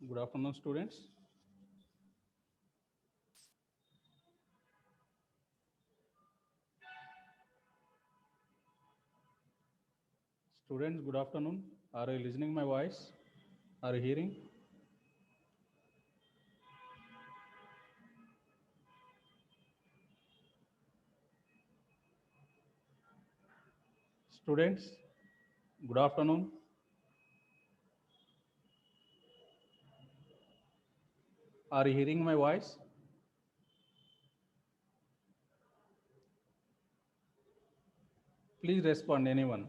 Good afternoon, students. Students, good afternoon. Are you listening my voice? Are you hearing? Students, good afternoon. Are you hearing my voice? Please respond, anyone.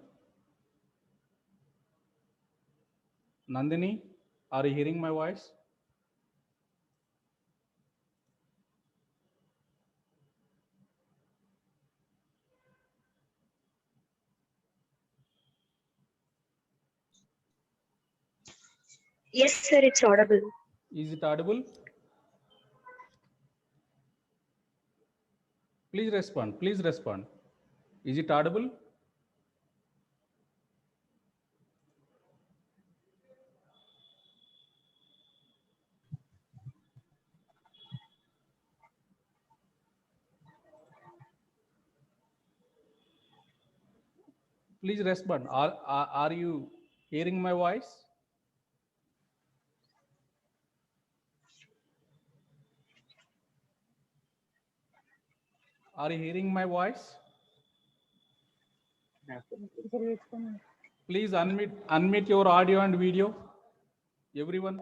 Nandini, are you hearing my voice? Yes, sir, it's audible. Is it audible? Please respond. Please respond. Is it audible? Please respond. Are you hearing my voice? Are you hearing my voice? Please unmute your audio and video. Everyone.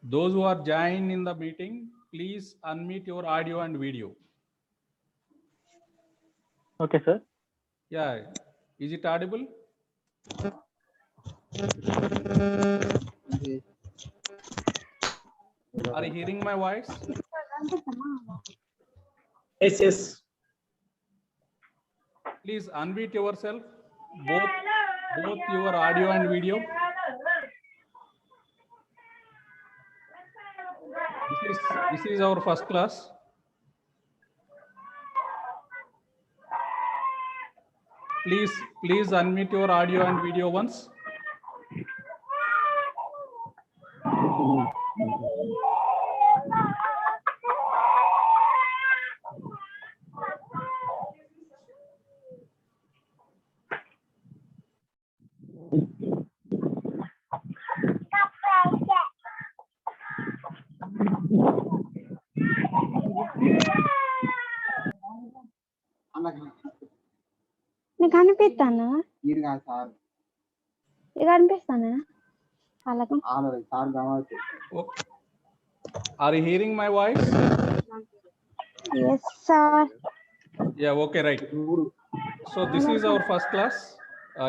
Those who are joined in the meeting, please unmute your audio and video. Okay, sir. Yeah. Is it audible? Are you hearing my voice? Yes, yes. Please unmute yourself, both your audio and video. This is our first class. Please unmute your audio and video once. నీకు కనిపిస్తానా నీకు కనిపిస్తానా అలాగే Are you hearing my voice? Yes sir Yeah, okay, right. So this is our first class.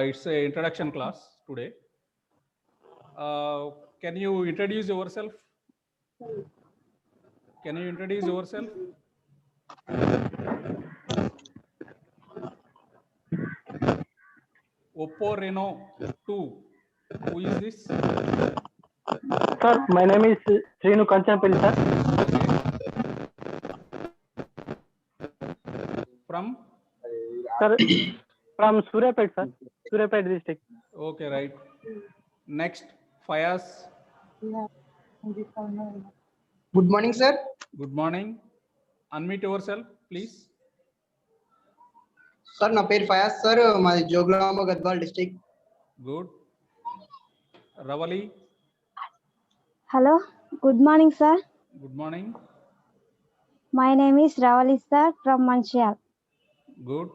It's a introduction class today. Can you introduce yourself? Can you introduce yourself? Oppo Reno 2. Who is this? Sir, my name is Srinu Kanchanpalli, sir. From? Sir, from Suryapet, sir. Suryapet district. Okay, right. Next, Fayaz. Good morning, sir. Good morning. Unmute yourself, please. Sir, na పేరు Fayaz sir. మాది Jogulamba Gadwal district. Good. Ravali. Hello good morning sir Good morning. My name is Ravali sir from Mancherial Good.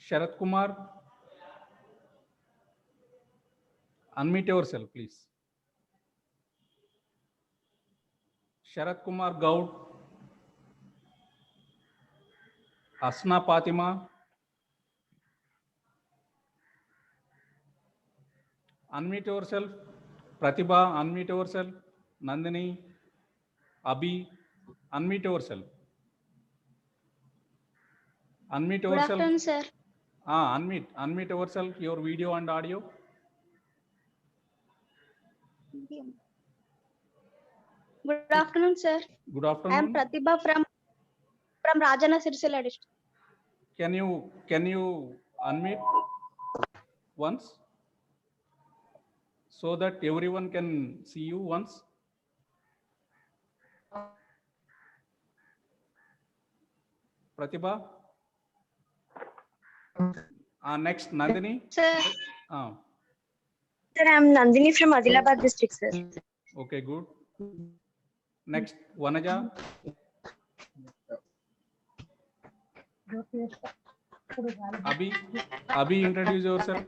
Sharat Kumar. Unmute yourself, please. Sharat Kumar Gaud. Asna Fatima. Unmute yourself. Pratibha, unmute yourself. Nandini, Abhi, unmute yourself. Unmute Good yourself. afternoon, sir. Unmute yourself, your video and audio. Good afternoon, sir. Good I am afternoon. Pratibha from Rajana Sirsila district. Can you unmute once so that everyone can see you once? Pratibha. Next, Nandini. Sir, Ah, Sir, I'm Nandini from Adilabad district, sir. okay, good. Next, Vanaja. Abhi, introduce yourself.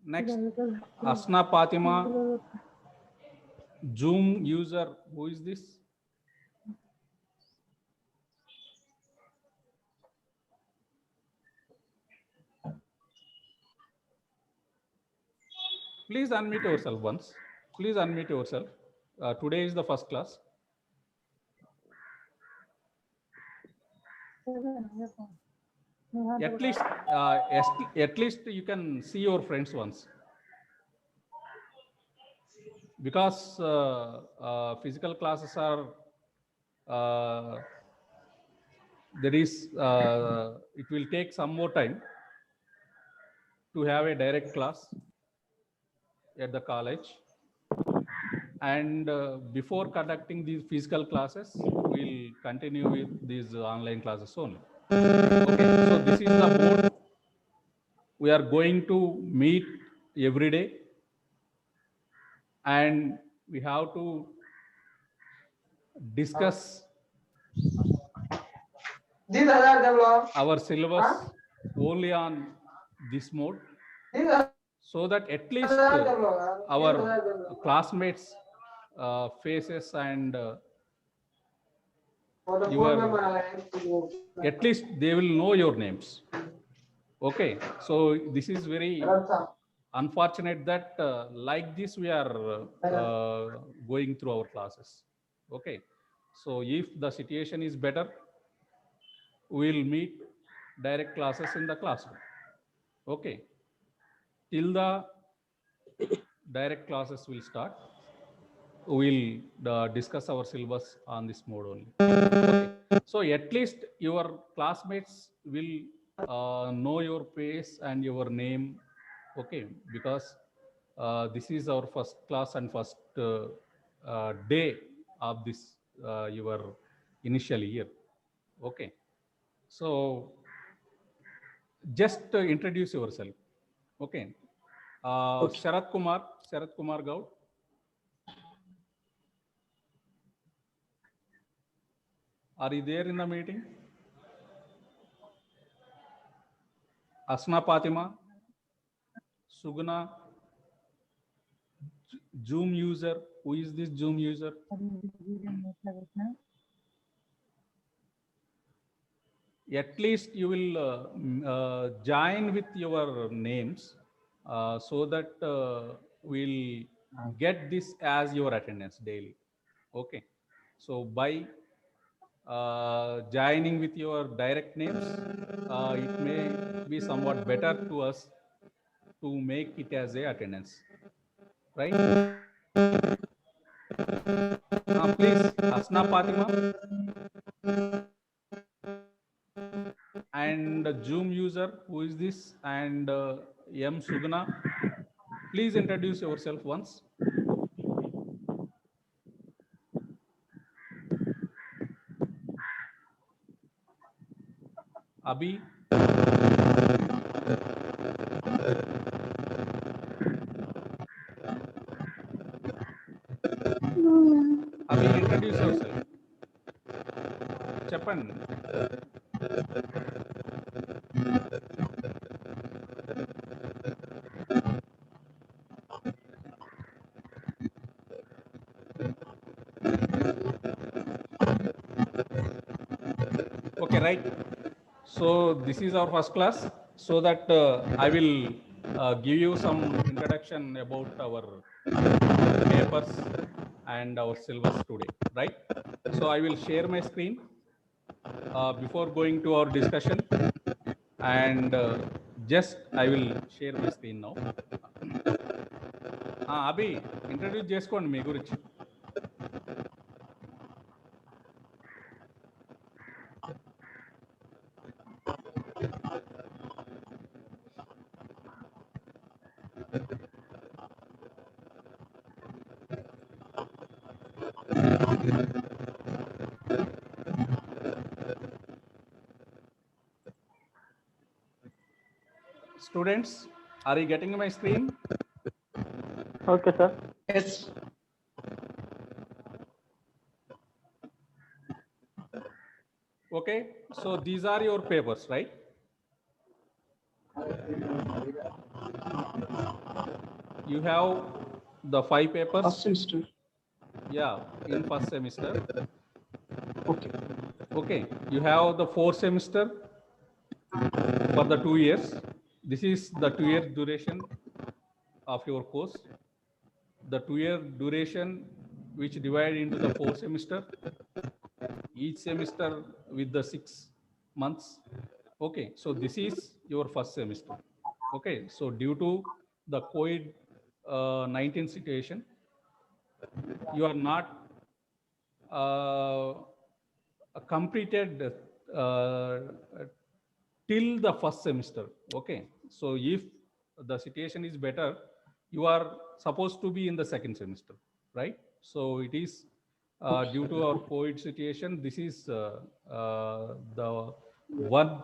Next, Asna Fatima, Zoom user. Who is this? Please unmute yourself once. Please unmute yourself. Today is the first class. At least you can see your friends once. Because physical classes are it will take some more time to have a direct class at the college, and before conducting these physical classes, we'll continue with these online classes only. Okay, so this is the board. We are going to meet every day, and we have to discuss our syllabus only on this mode, so that at least our classmates faces and at least they will know your names. Okay, so this is very unfortunate that like this we are going through our classes. Okay, so if the situation is better, we'll meet direct classes in the classroom. Okay, till the direct classes will start, we'll discuss our syllabus on this mode only. Okay, so at least your classmates will know your face and your name. Okay, because this is our first class and first day of this your initial year. Okay, so just introduce yourself. Okay, Sharat Kumar Gaud. Are you there in the meeting? Asna Fatima, Suguna, Zoom user. Who is this Zoom user? At least you will join with your names so that we'll get this as your attendance daily. Okay, so by joining with your direct names, it may be somewhat better to us to make it as a attendance, right? Please, Asna Fatima and Zoom user, who is this, and M Sugana, please introduce yourself once. Abhi. Abhi, introduce yourself. Chappan. Okay, right. So this is our first class, so that I will give you some introduction about our papers and our syllabus today, right? So I will share my screen before going to our discussion, and just I will share my screen now. Abhi, introduce చేసుకోండి మీ గురించి. Students, are you getting my screen? Okay, sir. Yes. Okay, so these are your papers, right? You have the 5 papers. First semester. Yeah, in first semester. Okay. Okay, you have the 4 semester for the 2 years. This is the 2-year duration of your course. The 2-year duration which divide into the 4 semester, each semester with the 6 months. Okay, so this is your first semester. Okay, so due to the COVID-19 situation, you are not completed till the first semester. Okay, so if the situation is better, you are supposed to be in the second semester, right? So it is due to our COVID situation, this is the one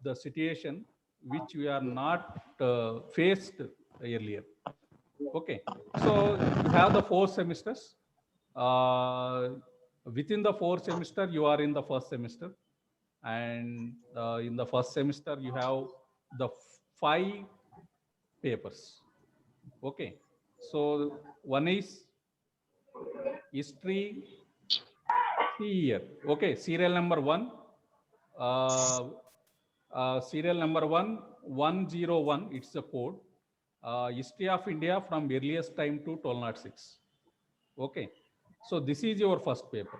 the situation which we are not faced earlier. Okay, so you have the 4 semesters. Within the 4 semester, you are in the first semester, and in the first semester, you have the 5 papers. Okay, so one is history year. Okay, serial number 1. Serial number 101. It's the code. History of India from earliest time to 1206. Okay, so this is your first paper.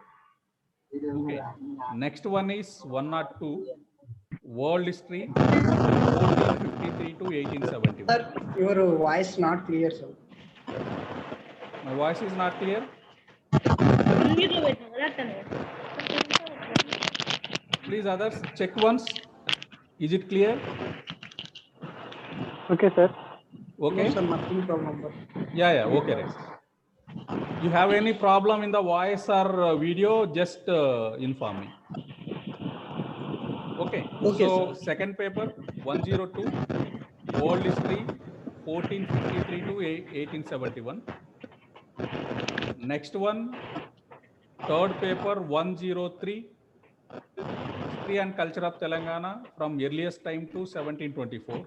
Okay, next one is 102, world history 1453 to 1871. Sir, your voice not clear, sir. My voice is not clear. Please others check once. Is it clear? Okay, sir. Okay. No, sir, nothing problem. Yeah. Okay, right. You have any problem in the voice or video? Just inform me. Okay. So sir. second paper 102, world history 1453 to 1871. Next one, third paper 103, history and culture of Telangana from earliest time to 1724.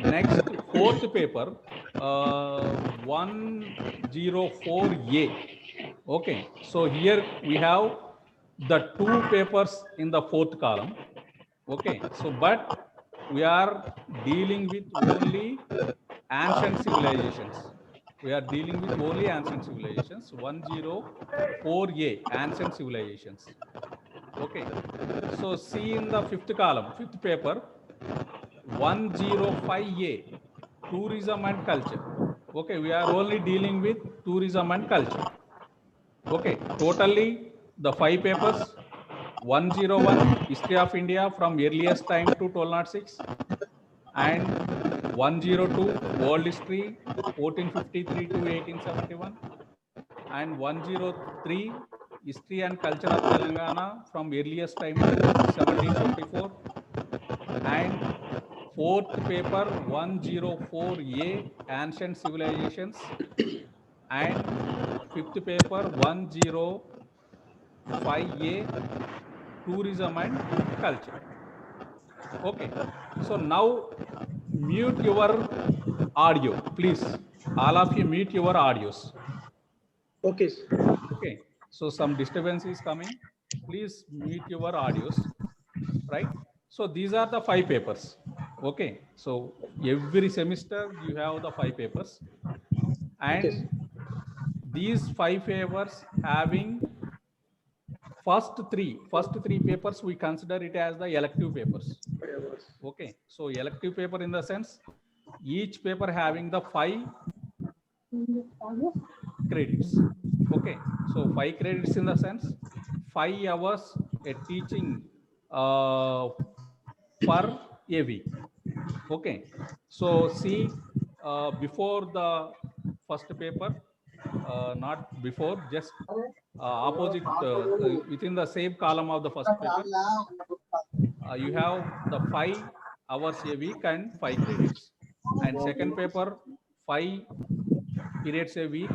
Next, fourth paper 104A. Okay, so here we have the 2 papers in the 4th column. Okay, so but we are dealing with only ancient civilizations. We are dealing with only ancient civilizations. 104A, ancient civilizations. Okay, so see in the 5th column, 5th paper 105A, tourism and culture. Okay, we are only dealing with tourism and culture. Okay, totally the 5 papers 101, history of India from earliest time to 1206, and 102, world history 1453 to 1871, and 103, history and culture of Telangana from earliest time to 1724, and 4th paper 104A, ancient civilizations, and 5th paper 105A, tourism and culture. Okay, so now mute your audio, please. All of you mute your audios. Okay, sir. Okay, so some disturbance is coming. Please mute your audios, right? So these are the 5 papers. Okay, so every semester you have the 5 papers, and these 5 papers having first three papers, we consider it as the elective papers. Okay, so elective paper in the sense each paper having the 5 credits. Okay, so 5 credits in the sense 5 hours a teaching per a week. Okay, so see, before the first paper, not before, just opposite, within the same column of the first paper, you have the 5 hours a week and 5 credits, and second paper 5 periods a week,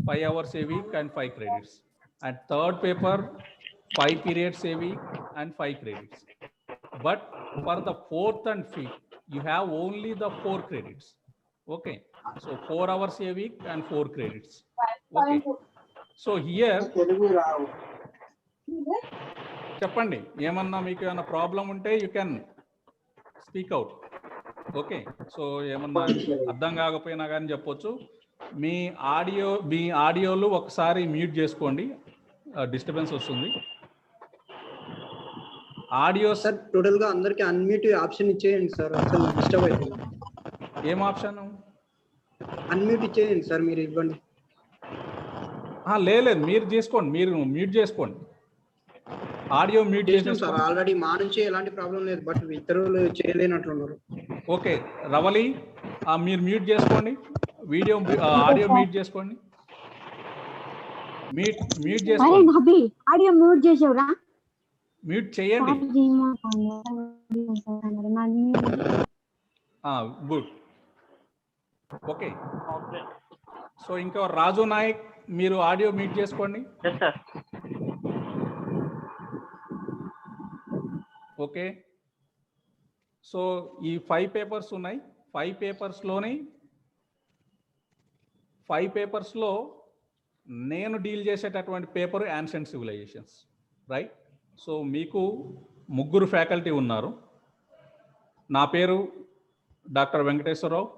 5 hours a week and 5 credits, and third paper 5 periods a week and 5 credits. But for the fourth and fifth, you have only the 4 credits. Okay, so 4 hours a week and 4 credits. Okay, so here చెప్పండి, ఏమన్నా మీకు ఏమైనా problem ఉంటే you can speak out. Okay, so ఏమన్నా అర్థం కాకపోయినా కానీ చెప్పొచ్చు. మీ ఆడియోలు ఒకసారి మ్యూట్ చేసుకోండి, డిస్టర్బెన్స్ వస్తుంది. ఆడియో సార్ టోటల్ గా అందరికి అన్మ్యూట్ ఆప్షన్ ఇచ్చేయండి సార్, అసలు డిస్టర్బ్ అవుతుంది. ఏం ఆప్షన్? అన్మ్యూట్ ఇచ్చేయండి సార్, మీరు ఇవ్వండి. లేదు, మీరు చేసుకోండి, మీరు మ్యూట్ చేసుకోండి, ఆడియో మ్యూట్ చేసాం సార్ చేసేసుకోండి. ఆల్రెడీ, మా నుంచి ఎలాంటి ప్రాబ్లం లేదు, బట్ ఇతరులు చేయలేనట్లున్నారు. ఓకే రవలి, మీరు మ్యూట్ చేసుకోండి, వీడియో ఆడియో మ్యూట్ చేసుకోండి, మ్యూట్ చేసుకోండి, ఆడియో మ్యూట్ చేసావురా? మ్యూట్ చేయండి. గుడ్. ఓకే, సో ఇంకా రాజు నాయక్, మీరు ఆడియో మ్యూట్ చేసుకోండి. Yes sir. ఓకే, సో ఈ 5 పేపర్స్ ఉన్నాయి. 5 పేపర్స్లో నేను డీల్ చేసేటటువంటి paper ancient civilizations, right? So మీకు 3 ఫ్యాకల్టీ ఉన్నారు. నా పేరు డాక్టర్ వెంకటేశ్వరరావు,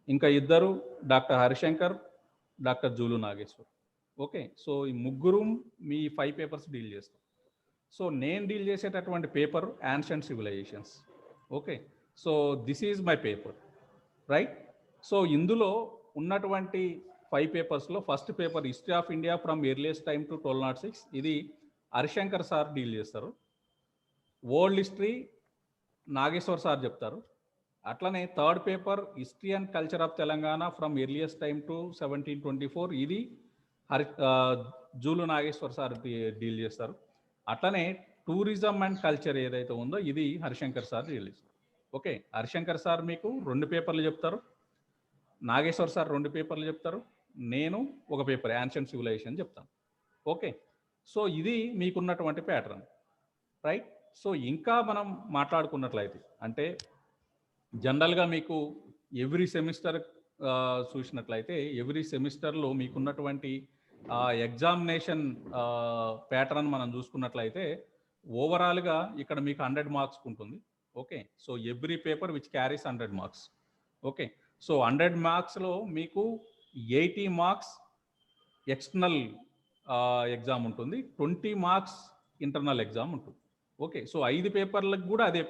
ఇంకా 2 డాక్టర్ హరిశంకర్, డాక్టర్ జూలు నాగేశ్వర్. ఓకే, సో ఈ 3 మీ 5 పేపర్స్ డీల్ చేస్తాం. సో నేను డీల్ చేసేటటువంటి paper ancient civilizations. Okay, so this is my paper, right? So ఇందులో ఉన్నటువంటి 5 పేపర్స్లో first paper history of India from earliest time to 1206, ఇది హరిశంకర్ సార్ డీల్ చేస్తారు. వరల్డ్ హిస్టరీ నాగేశ్వర్ సార్ చెప్తారు. అట్లనే third paper history and culture of Telangana from earliest time to 1724, ఇది జూలు Nageshwar sir deal చేస్తారు. అట్లనే టూరిజం అండ్ కల్చర్ ఏదైతే ఉందో ఇది హరిశంకర్ సార్ డీల్ చేస్తారు. ఓకే, హరిశంకర్ సార్ మీకు 2 పేపర్లు చెప్తారు, నాగేశ్వర్ సార్ 2 పేపర్లు చెప్తారు, నేను ఒక పేపర్ యాన్షియంట్ సివిలైజేషన్ చెప్తాను. ఓకే, సో ఇది మీకున్నటువంటి ప్యాటర్న్, రైట్? సో ఇంకా మనం మాట్లాడుకున్నట్లయితే, అంటే జనరల్గా మీకు ఎవ్రీ సెమిస్టర్ చూసినట్లయితే, ఎవ్రీ సెమిస్టర్లో మీకున్నటువంటి ఎగ్జామినేషన్ ప్యాటర్న్ మనం చూసుకున్నట్లయితే, ఓవరాల్గా ఇక్కడ మీకు 100 మార్క్స్ ఉంటుంది. Okay, so every paper which carries 100 marks. Okay, so 100 మార్క్స్లో మీకు 80 మార్క్స్ ఎక్స్టర్నల్ ఎగ్జామ్ ఉంటుంది, 20 మార్క్స్ ఇంటర్నల్ ఎగ్జామ్ ఉంటుంది. ఓకే, సో 5 పేపర్లకు కూడా అదే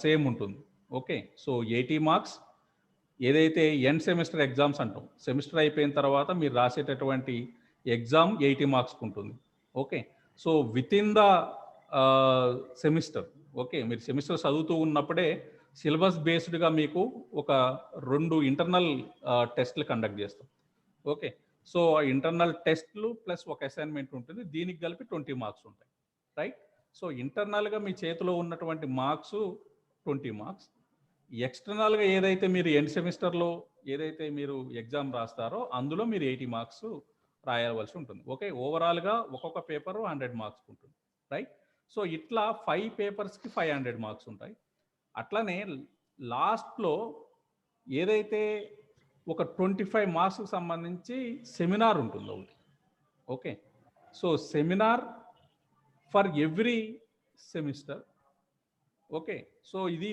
సేమ్ ఉంటుంది. ఓకే, సో 80 మార్క్స్ ఏదైతే ఎండ్ సెమిస్టర్ ఎగ్జామ్స్ అంటాం, సెమిస్టర్ అయిపోయిన తర్వాత మీరు రాసేటటువంటి ఎగ్జామ్ 80 మార్క్స్కి ఉంటుంది. Okay, so with in the semester, okay, మీరు సెమిస్టర్ చదువుతూ ఉన్నప్పుడే సిలబస్ బేస్డ్గా మీకు ఒక 2 ఇంటర్నల్ టెస్ట్లు కండక్ట్ చేస్తాం. ఓకే, సో ఇంటర్నల్ టెస్ట్లు ప్లస్ ఒక అసైన్మెంట్ ఉంటుంది, దీనికి కలిపి 20 మార్క్స్ ఉంటాయి, రైట్? సో ఇంటర్నల్గా మీ చేతిలో ఉన్నటువంటి మార్క్స్ 20 మార్క్స్, ఎక్స్టర్నల్గా ఏదైతే మీరు ఎండ్ సెమిస్టర్లో ఏదైతే మీరు ఎగ్జామ్ రాస్తారో అందులో మీరు 80 మార్క్స్ రాయవలసి ఉంటుంది. ఓకే, ఓవరాల్గా ఒక్కొక్క పేపర్ 100 మార్క్స్ ఉంటుంది, రైట్? సో ఇట్లా 5 పేపర్స్కి 500 మార్క్స్ ఉంటాయి. అట్లనే లాస్ట్లో ఏదైతే ఒక 25 మార్క్స్కి సంబంధించి సెమినార్ ఉంటుంది ఒకటి. Okay, so seminar for every semester. Okay, so ఇది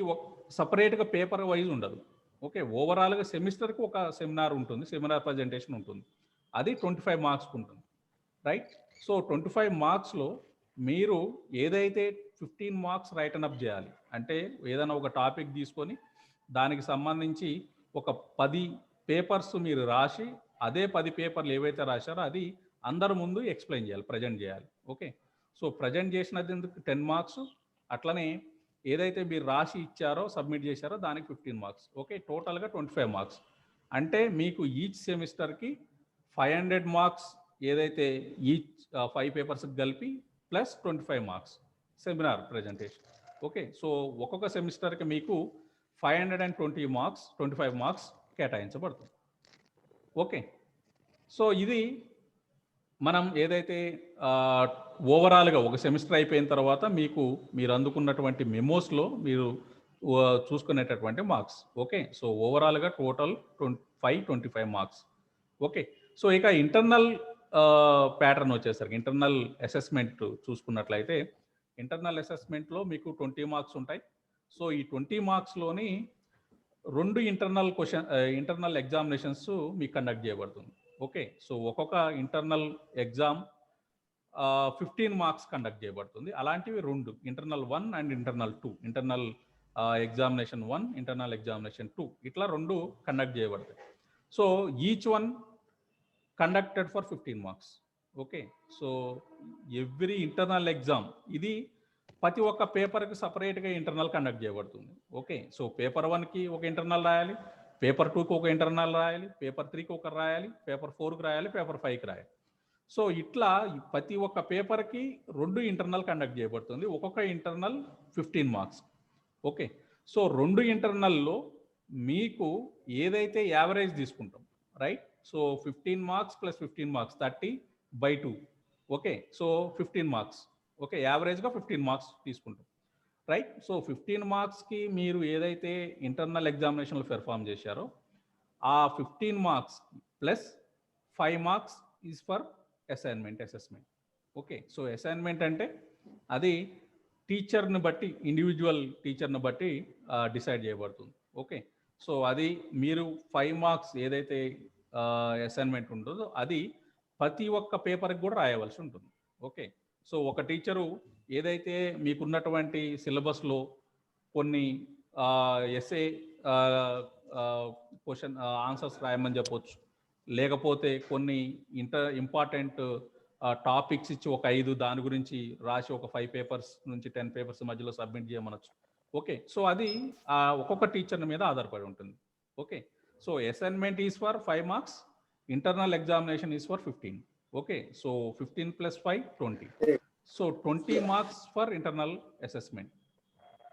సపరేట్గా పేపర్ వైజ్ ఉండదు. ఓకే, ఓవరాల్గా సెమిస్టర్కి ఒక సెమినార్ ఉంటుంది, సెమినార్ ప్రజెంటేషన్ ఉంటుంది, అది 25 మార్క్స్కి ఉంటుంది, రైట్? సో 25 మార్క్స్లో మీరు ఏదైతే 15 మార్క్స్ రైటన్ అప్ చేయాలి, అంటే ఏదైనా ఒక టాపిక్ తీసుకొని దానికి సంబంధించి ఒక 10 పేపర్స్ మీరు రాసి, అదే 10 పేపర్లు ఏవైతే రాశారో అది అందరి ముందు ఎక్స్ప్లెయిన్ చేయాలి, ప్రజెంట్ చేయాలి. ఓకే, సో ప్రజెంట్ చేసినది 10 మార్క్స్. అట్లనే ఏదైతే మీరు రాసి ఇచ్చారో సబ్మిట్ చేశారో దానికి 15 మార్క్స్. ఓకే, టోటల్గా 25 మార్క్స్. అంటే మీకు ఈచ్ సెమిస్టర్కి 500 మార్క్స్ ఏదైతే ఈచ్ 5 పేపర్స్కి కలిపి plus 25 marks seminar presentation. Okay, so ఒక్కొక్క సెమిస్టర్కి మీకు 520 మార్క్స్ 25 మార్క్స్ కేటాయించబడుతుంది. ఓకే, సో ఇది మనం ఏదైతే ఓవరాల్గా ఒక సెమిస్టర్ అయిపోయిన తర్వాత మీరు అందుకున్నటువంటి మెమోస్లో మీరు చూసుకునేటటువంటి మార్క్స్. ఓకే, సో ఓవరాల్గా టోటల్ 25 మార్క్స్. ఓకే, సో ఇక ఇంటర్నల్ ప్యాటర్న్ వచ్చేసరికి ఇంటర్నల్ అసెస్మెంట్ చూసుకున్నట్లయితే ఇంటర్నల్ అసెస్మెంట్లో మీకు 20 మార్క్స్ ఉంటాయి. సో ఈ 20 మార్క్స్లోని 2 ఇంటర్నల్ ఎగ్జామినేషన్స్ మీకు కండక్ట్ చేయబడుతుంది. ఓకే, సో ఒక్కొక్క ఇంటర్నల్ ఎగ్జామ్ 15 మార్క్స్ కండక్ట్ చేయబడుతుంది. అలాంటివి 2, internal 1 and internal 2, internal examination 1, internal examination 2, ఇట్లా 2 కండక్ట్ చేయబడతాయి. So each one conducted for 15 marks. Okay, so every internal exam ఇది ప్రతి ఒక్క పేపర్కి సపరేట్గా ఇంటర్నల్ కండక్ట్ చేయబడుతుంది. ఓకే, సో పేపర్ 1కి ఒక ఇంటర్నల్ రాయాలి, పేపర్ 2కి ఒక ఇంటర్నల్ రాయాలి, పేపర్ 3కి ఒక రాయాలి, పేపర్ 4కి రాయాలి, పేపర్ 5కి రాయాలి. సో ఇట్లా ప్రతి ఒక్క పేపర్కి 2 ఇంటర్నల్ కండక్ట్ చేయబడుతుంది. ఒక్కొక్క ఇంటర్నల్ 15 మార్క్స్. ఓకే, సో 2 ఇంటర్నల్లో మీకు ఏదైతే యావరేజ్ తీసుకుంటాం, right, so 15 marks plus 15 marks 30/2. Okay, so 15 marks. Okay, యావరేజ్గా 15 మార్క్స్ తీసుకుంటాం, రైట్. సో 15 మార్క్స్కి మీరు ఏదైతే ఇంటర్నల్ ఎగ్జామినేషన్లో పెర్ఫామ్ చేశారో ఆ 15 marks plus 5 marks is for assignment assessment. Okay, so assignment అంటే అది టీచర్ని బట్టి, ఇండివిజువల్ టీచర్ని బట్టి డిసైడ్ చేయబడుతుంది. ఓకే, సో అది మీరు 5 మార్క్స్ ఏదైతే అసైన్మెంట్ ఉంటుందో అది ప్రతి ఒక్క పేపర్కి కూడా రాయవలసి ఉంటుంది. ఓకే, సో ఒక టీచరు ఏదైతే మీకున్నటువంటి సిలబస్లో కొన్ని ఎస్ఏ క్వశ్చన్ ఆన్సర్స్ రాయమని చెప్పొచ్చు, లేకపోతే కొన్ని ఇంపార్టెంట్ టాపిక్స్ ఇచ్చి ఒక 5 దాని గురించి రాసి ఒక 5 పేపర్స్ నుంచి 10 పేపర్స్ మధ్యలో సబ్మిట్ చేయమనొచ్చు. ఓకే, సో అది ఒక్కొక్క టీచర్ మీద ఆధారపడి ఉంటుంది. Okay, so assignment is for 5 marks, internal examination is for 15. Okay, so 15 + 5 20. So 20 marks for internal assessment.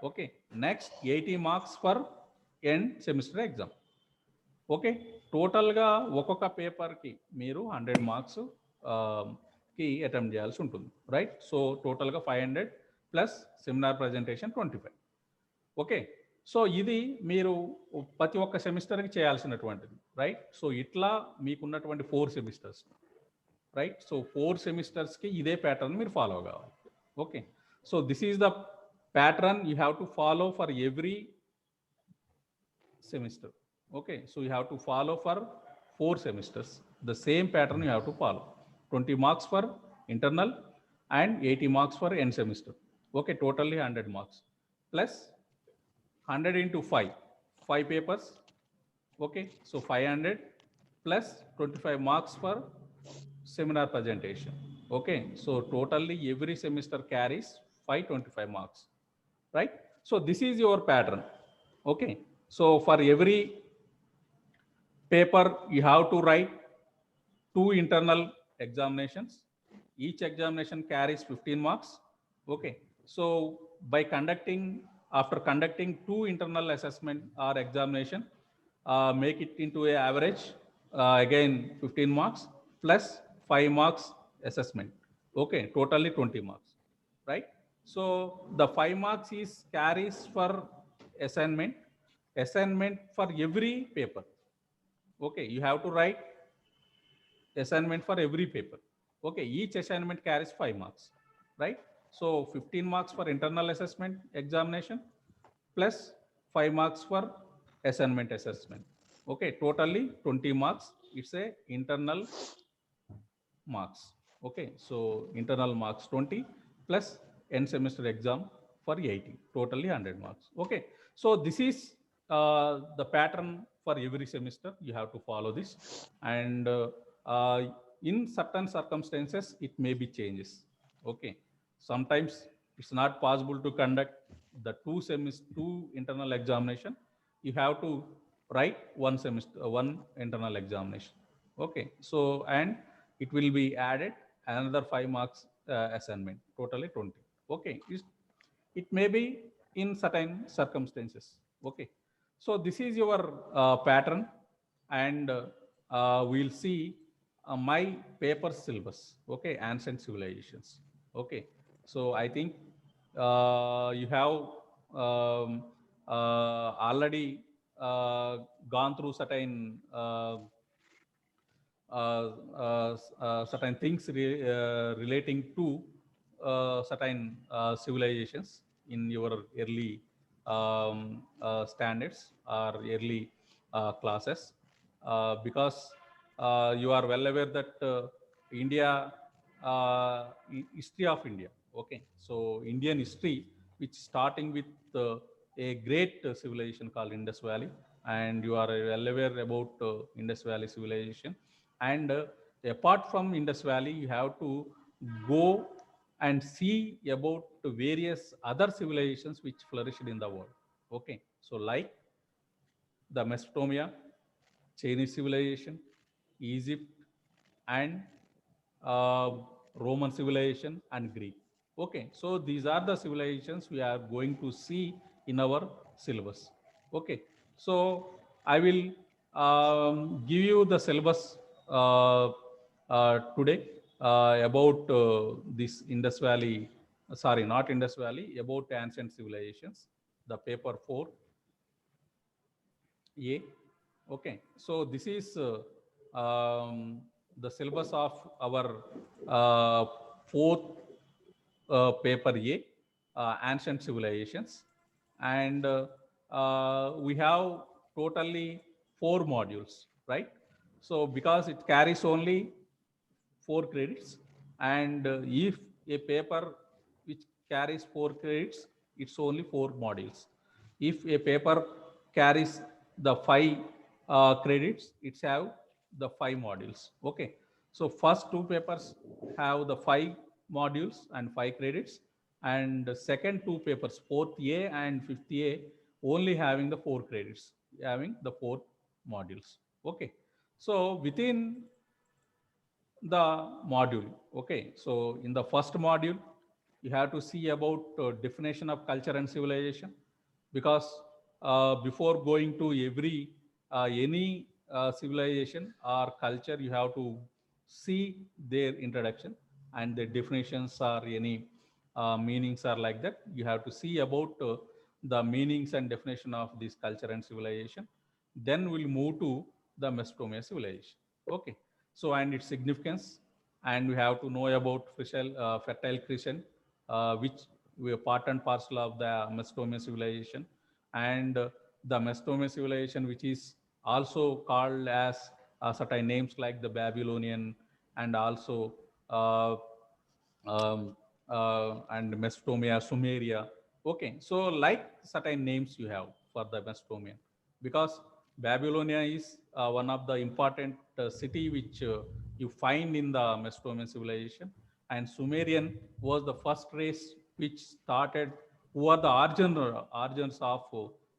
Okay, next 80 marks for end semester exam. Okay, టోటల్గా ఒక్కొక్క పేపర్కి మీరు 100 మార్క్స్ కి అటెంప్ట్ చేయాల్సి ఉంటుంది, రైట్. సో టోటల్గా 500 plus seminar presentation 25. Okay, so ఇది మీరు ప్రతి ఒక్క సెమిస్టర్కి చేయాల్సినటువంటిది, రైట్. సో ఇట్లా మీకున్నటువంటి 4 సెమిస్టర్స్, రైట్. సో 4 సెమిస్టర్స్కి ఇదే ప్యాటర్న్ మీరు ఫాలో కావాలి. Okay, so this is the pattern you have to follow for every semester. Okay, so you have to follow for 4 semesters the same pattern you have to follow. 20 marks for internal and 80 marks for end semester. Okay, totally 100 marks plus 100 into 5 papers. Okay, so 500 plus 25 marks for seminar presentation. Okay, so totally every semester carries 525 marks, right. So this is your pattern. Okay, so for every paper you have to write 2 internal examinations. Each examination carries 15 marks. Okay, so by after conducting 2 internal assessment or examination, make it into a average, again 15 marks plus 5 marks assessment. Okay, totally 20 marks, right. So the 5 marks is carries for assignment for every paper. Okay, you have to write assignment for every paper. Okay, each assignment carries 5 marks, right. So 15 marks for internal assessment examination plus 5 marks for assignment assessment. Okay, totally 20 marks. It's a internal marks. Okay, so internal marks 20 plus end semester exam for 80, totally 100 marks. Okay, so this is the pattern for every semester. You have to follow this, and in certain circumstances it may be changes. Okay, sometimes it's not possible to conduct the two internal examination, you have to write one internal examination. Okay, so and it will be added another 5 marks assignment, totally 20. Okay, it may be in certain circumstances. Okay, so this is your pattern, and we'll see my paper syllabus. Okay, ancient civilizations. Okay, so I think you have already gone through certain things relating to certain civilizations in your early standards or early classes, because you are well aware that India, history of India. Okay, so Indian history, which starting with a great civilization called Indus Valley, and you are well aware about Indus Valley civilization. And apart from Indus Valley, you have to go and see about various other civilizations which flourished in the world. Okay, so like the Mesopotamia, Chinese civilization, Egypt, and uh, Roman civilization and Greek. Okay, so these are the civilizations we are going to see in our syllabus. Okay, so I will give you the syllabus today about this Indus Valley, sorry, not Indus Valley, about ancient civilizations, the paper 4A. Okay, so this is the syllabus of our fourth paper A, ancient civilizations, and we have totally 4 modules, right? So because it carries only 4 credits, and if a paper which carries 4 credits, it's only 4 modules. If a paper carries the 5 credits, it's have the 5 modules. Okay, so first 2 papers have the 5 modules and 5 credits, and the second 2 papers, 4th A and 5th A, only having the 4 credits, having the 4 modules. Okay, so within the module. Okay, so in the first module, you have to see about definition of culture and civilization, because before going to any civilization or culture, you have to see their introduction and the definitions or any meanings are like that. You have to see about the meanings and definition of this culture and civilization. Then we'll move to the Mesopotamia civilization. Okay, so and its significance, and we have to know about fertile Crescent, which we are part and parcel of the Mesopotamia civilization, and the Mesopotamia civilization, which is also called as certain names like the Babylonian, and also and Mesopotamia, Sumeria. Okay, so like certain names you have for the Mesopotamia, because Babylonia is one of the important city which you find in the Mesopotamian civilization, and Sumerian was the first race which started, who are the origins of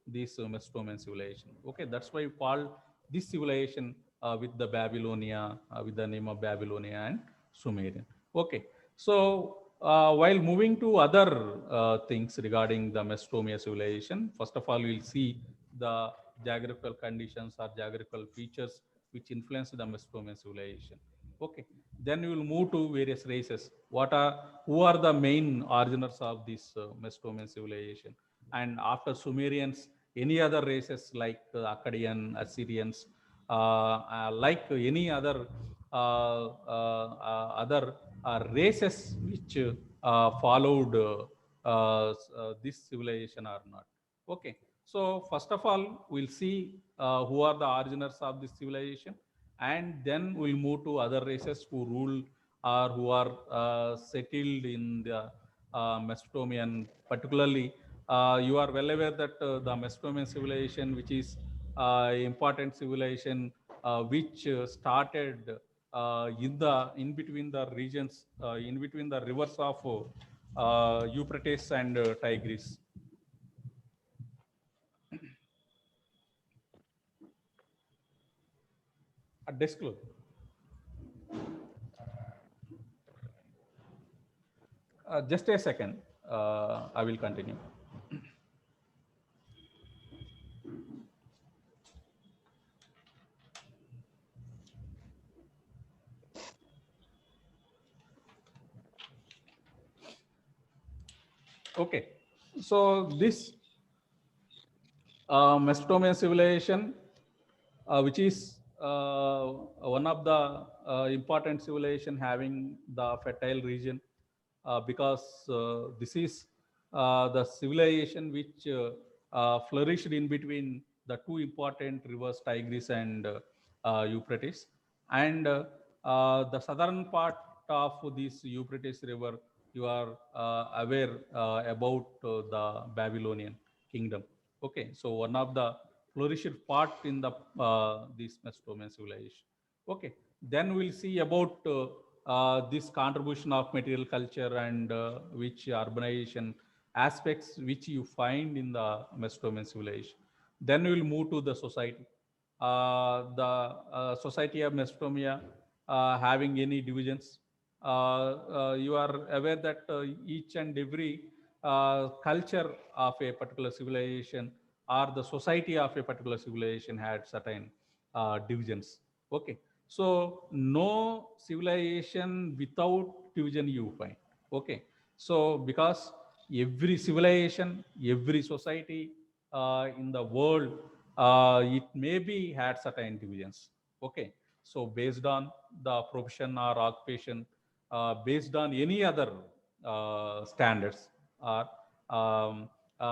this Mesopotamian civilization. Okay, that's why you call this civilization with the Babylonia, with the name of Babylonia and Sumerian. Okay, so while moving to other things regarding the Mesopotamia civilization, first of all, we'll see the geographical conditions or geographical features which influence the Mesopotamian civilization. Okay, then we will move to various races. Who are the main originators of this Mesopotamian civilization? And after Sumerians, any other races like Akkadian, Assyrians, like any other races which followed this civilization or not. Okay, so first of all, we'll see who are the originators of this civilization, and then we'll move to other races who rule or who are settled in the Mesopotamian. Particularly, you are well aware that the Mesopotamian civilization, which is important civilization, which started in between the regions, in between the rivers of Euphrates and Tigris. desk lo. Just a second. I will continue. Okay, so this Mesopotamian civilization, which is one of the important civilization having the fertile region, because this is the civilization which flourished in between the two important rivers, Tigris and Euphrates, and the southern part of this Euphrates river, you are aware about the Babylonian kingdom. Okay, so one of the flourished part in the this Mesopotamian civilization. Okay, then we'll see about this contribution of material culture and which urbanization aspects which you find in the Mesopotamian civilization. Then we will move to the society. The society of Mesopotamia having any divisions. You are aware that each and every culture of a particular civilization or the society of a particular civilization had certain divisions. Okay, so no civilization without division you find. Okay, so because every civilization, every society in the world, it maybe had certain divisions. Okay, so based on the profession or occupation, based on any other standards, or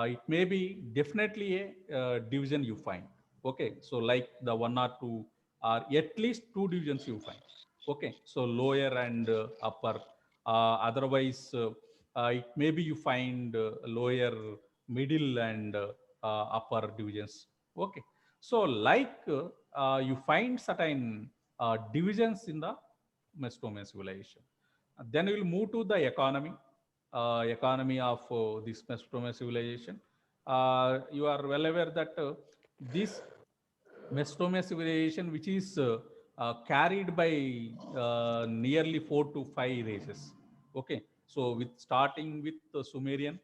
it may be definitely a division you find. Okay, so like the one or two, or at least two divisions you find. Okay, so lower and upper. Otherwise, it maybe you find lower, middle, and upper divisions. Okay, so like you find certain divisions in the Mesopotamian civilization. Then we will move to the economy, economy of this Mesopotamian civilization. You are well aware that this Mesopotamian civilization, which is carried by nearly 4 to 5 races. Okay, so with starting with the Sumerian.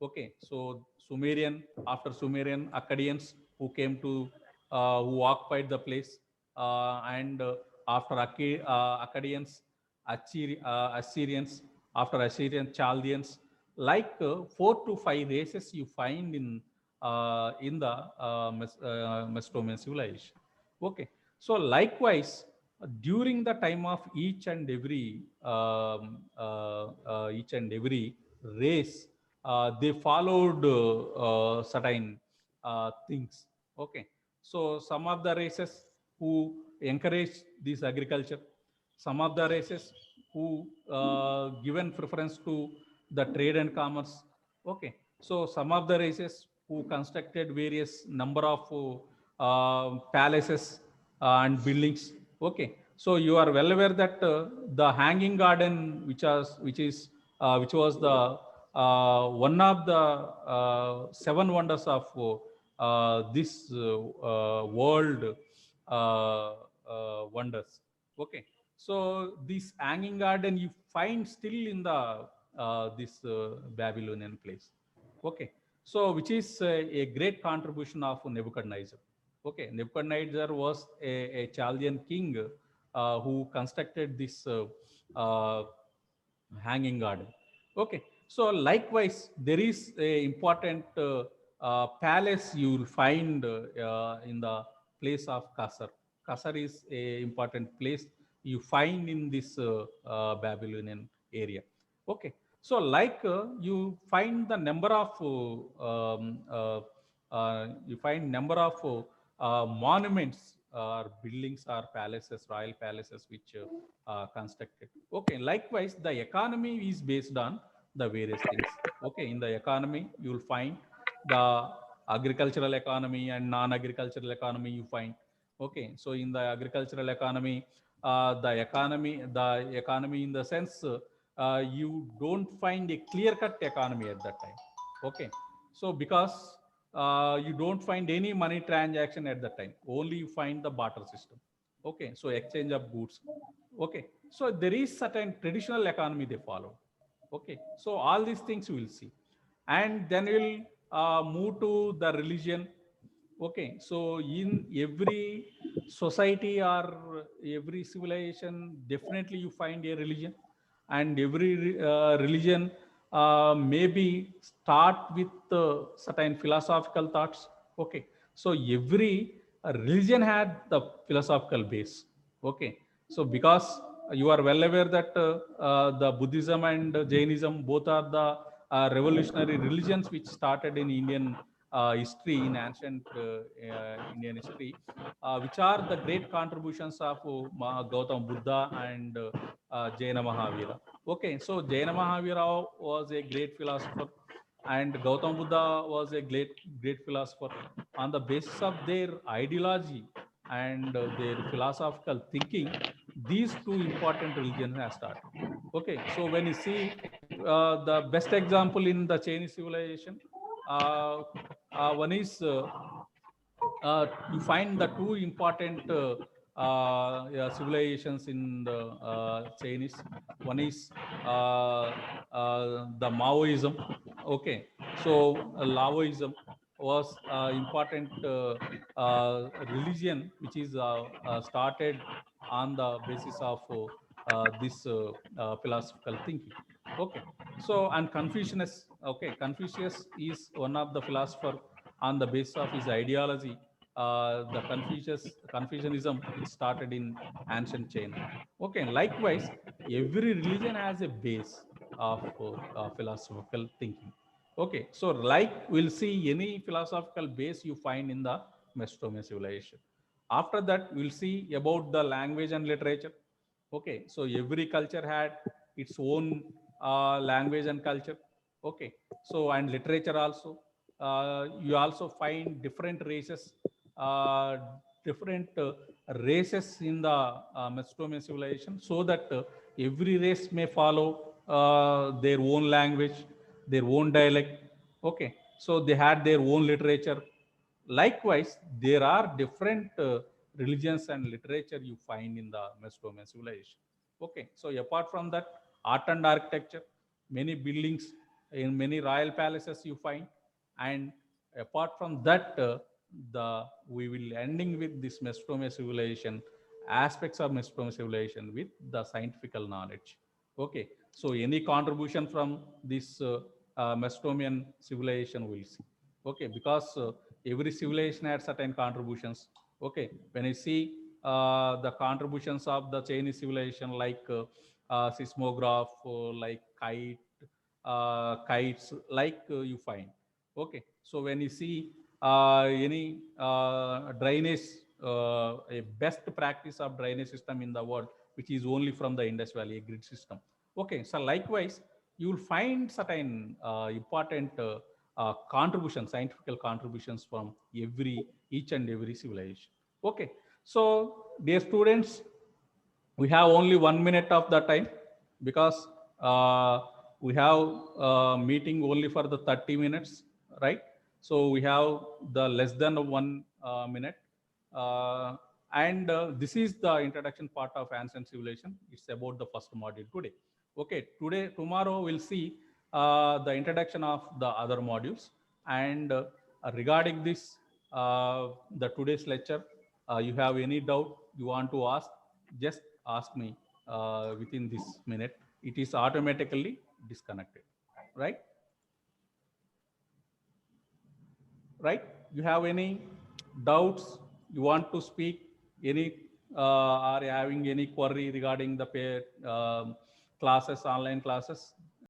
Okay, so Sumerian, after Sumerian, Akkadians who came to who occupied the place, and after Akkadians, Assyrians, after Assyrian, Chaldeans, like 4 to 5 races you find in the Mesopotamian civilization. Okay, so likewise, during the time of each and every race, they followed certain things. Okay, so some of the races who encouraged this agriculture, some of the races who given preference to the trade and commerce. Okay, so some of the races who constructed various number of palaces and buildings. Okay, so you are well aware that the Hanging Garden, which was the one of the 7 wonders of this world wonders. Okay, so this Hanging Garden you find still in the this Babylonian place. Okay, so which is a great contribution of Nebuchadnezzar. Okay, Nebuchadnezzar was a Chaldean king who constructed this Hanging Garden. Okay, so likewise, there is a important palace you will find in the place of Kasar. Kasar is a important place you find in this Babylonian area. Okay, so like you find the number of number of monuments or buildings or palaces, royal palaces, which constructed. Okay, likewise, the economy is based on the various things. Okay, in the economy, you will find the agricultural economy and non-agricultural economy you find. Okay, so in the agricultural economy, the economy in the sense you don't find a clear-cut economy at that time. Okay, so because you don't find any money transaction at that time, only you find the barter system. Okay, so exchange of goods. Okay, so there is certain traditional economy they follow. Okay, so all these things we will see, and then we'll move to the religion. Okay, so in every society or every civilization, definitely you find a religion, and every religion maybe start with certain philosophical thoughts. Okay, so every religion had the philosophical base. Okay, so because you are well aware that the Buddhism and Jainism both are the revolutionary religions which started in Indian history, in ancient Indian history, which are the great contributions of Gautam Buddha and Jaina Mahavira. Okay, so Jaina Mahavira was a great philosopher, and Gautam Buddha was a great philosopher. On the basis of their ideology and their philosophical thinking, these two important religions have started. Okay, so when you see the best example in the Chinese civilization, uh, one is you find the two important civilizations in the Chinese. One is the Maoism. Okay, so Laoism was important religion which is started on the basis of this philosophical thinking. Okay, so and Confucius. Okay, Confucius is one of the philosopher on the basis of his ideology. The Confucianism, which started in ancient China. Okay, likewise, every religion has a base of philosophical thinking. Okay, so like we'll see any philosophical base you find in the Mesopotamian civilization. After that, we'll see about the language and literature. Okay, so every culture had its own language and culture. Okay, so and literature also. You also find different races, uh, different races in the Mesopotamian civilization, so that every race may follow their own language, their own dialect. Okay, so they had their own literature. Likewise, there are different religions and literature you find in the Mesopotamian civilization. Okay, so apart from that, art and architecture, many buildings in many royal palaces you find, and apart from that, the we will ending with this Mesopotamian civilization, aspects of Mesopotamian civilization with the scientific knowledge. Okay, so any contribution from this Mesopotamian civilization we'll see. Okay, because every civilization had certain contributions. Okay, when I see the contributions of the Chinese civilization, like seismograph, like kites, like you find. Okay, so when you see any drainage, a best practice of drainage system in the world, which is only from the Indus Valley, a grid system. Okay, so likewise, you will find certain important contributions, scientific contributions from each and every civilization. Okay, so dear students, we have only 1 minute of the time, because we have meeting only for the 30 minutes, right? So we have the less than 1 minute. And this is the introduction part of ancient civilization. It's about the first module today. Okay, tomorrow we'll see the introduction of the other modules. And regarding this, the today's lecture, you have any doubt you want to ask, just ask me within this minute. It is automatically disconnected, right? Right? You have any doubts you want to speak, any are having any query regarding the classes, online classes,